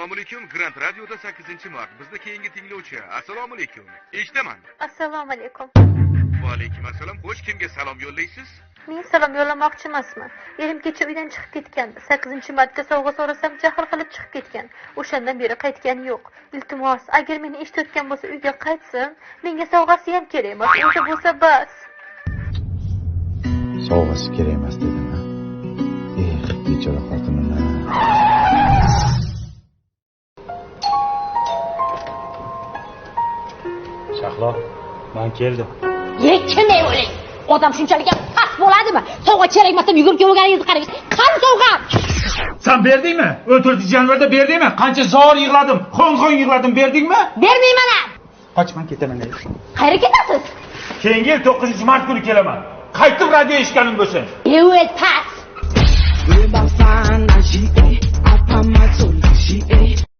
Assalomu alaykum. Grand Radioda 8-mart. Bizda keyingi tinglovchi. Assalomu alaykum. Eshitaman. Assalomu alaykum. Va alaykum assalom. Xo'sh, kimga salom yo'llaysiz? Men salom yo'llamoqchi emasman. Erim kecha uydan chiqib ketgan. 8-martga sovg'a so'rasam jahl qilib chiqib ketgan. O'shandan beri qaytgani yo'q. Iltimos, agar meni eshitayotgan bo'lsa uyga qaytsin. Menga sovg'asi ham kerak emas. O'zi bo'lsa bas. Sovg'asi kerak emas dedimi? Bechora xotinini. Shahlo, men keldim. Yechmay o'ling. Odam shunchalik ham past bo'ladimi? Sovg'a kerak emas deb yugurib kelganingizni qarang. Qani sovg'a? Sen berdingmi? 14-yanvarda berdingmi? Qancha zor yig'ladim, xo'ng-xo'ng yig'ladim, berdingmi? Bermayman. Qochman ketaman. Qayerga ketasiz? Keyingi yil 9-mart kuni kelaman. Qaytib radio eshitganim bo'lsin. Evet past.